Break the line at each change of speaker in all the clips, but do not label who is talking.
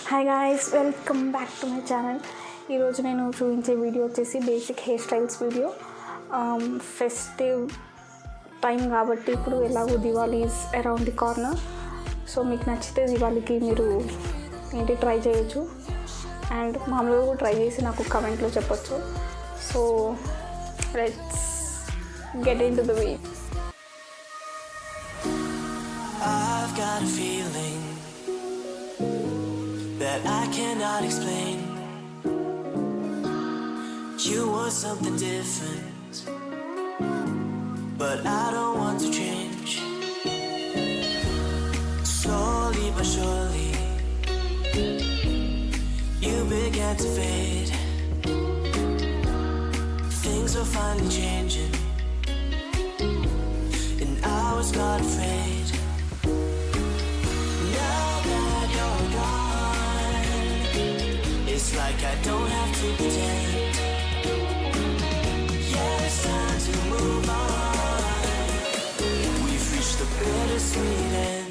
Hi guys, welcome back to my channel. ఈరోజు నేను చూపించే వీడియో వచ్చేసి basic hair styles video. Festive time కాబట్టి ఇప్పుడు ఎలాగో Diwali is around the corner. So మీకు నచ్చితే దివాళీకి మీరు ఏంటి ట్రై చేయొచ్చు, అండ్ మామూలుగా కూడా ట్రై చేసి నాకు కమెంట్లో చెప్పొచ్చు. So let's get in to the way.
I've got a feeling that I cannot explain. You want something different, but I don't want to change. Slowly but surely, you began to fade. Things were finally changing, and I was not afraid. It's like I don't have to pretend. Yeah, it's time to move on. We've reached the bittersweet end.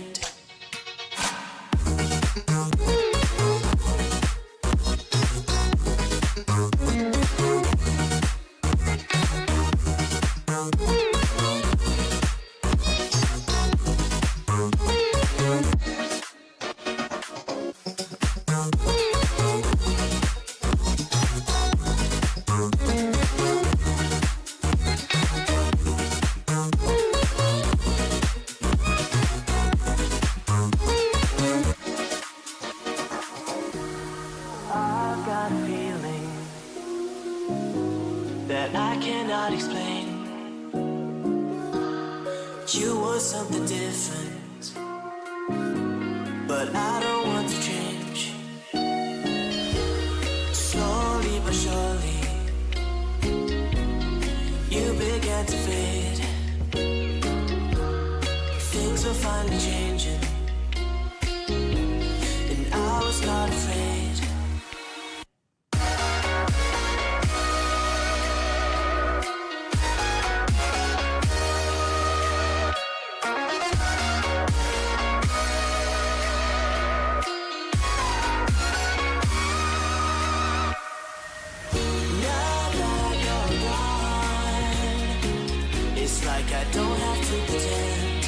That I cannot explain. You want something different, but I don't want to change. Slowly but surely, you began to fade. Things were finally changing, and I was not afraid. It's like I don't have to pretend.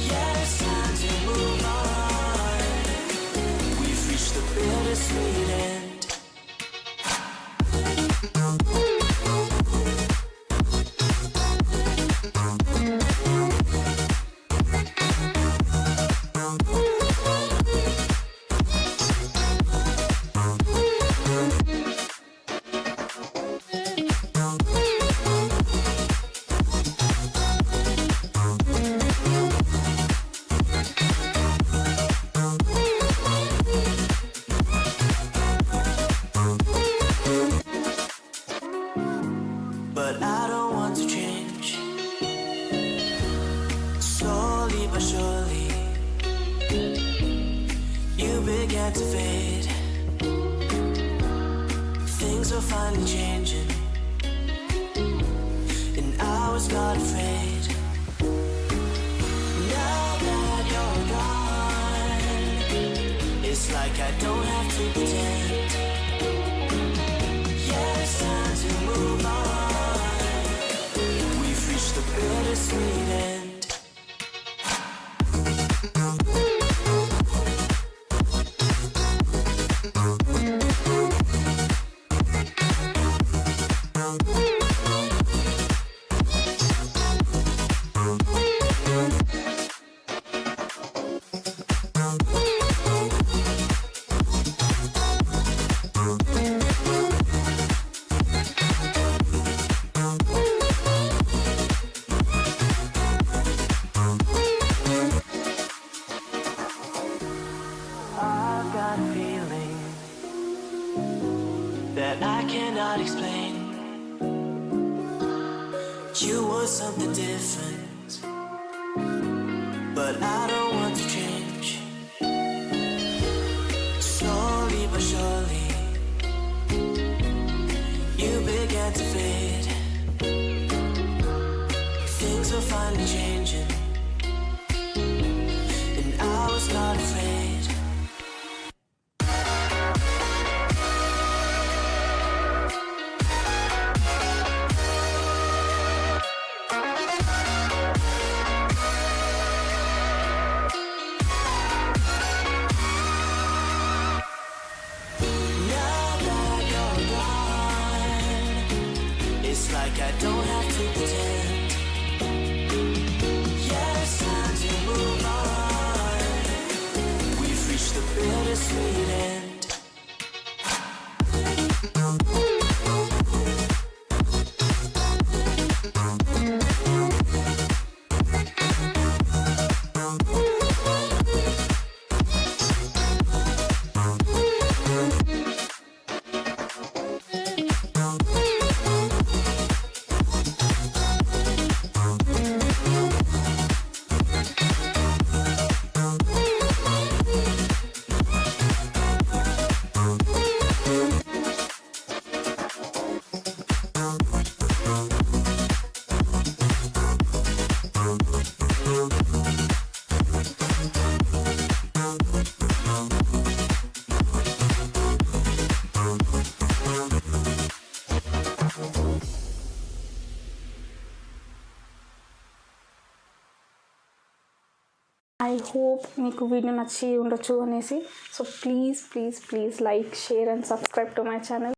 Yeah, it's time to move on. We've reached the bittersweet end. But I don't want to change. Slowly but surely, you began to fade. Things were finally changing, and I was not afraid. Now that you're gone, it's like I don't have to pretend. Yeah, it's time to move on. The bittersweet end. That I cannot explain. You want something different, but I don't want to change. Slowly but surely, you began to fade. Things were finally changing, and I was not afraid. I don't have to pretend. Yeah, it's time to move on. We've reached the bittersweet end.
I hope మీకు video నచ్చి ఉండొచ్చు అనేసి. So please please please like, share and subscribe to my channel.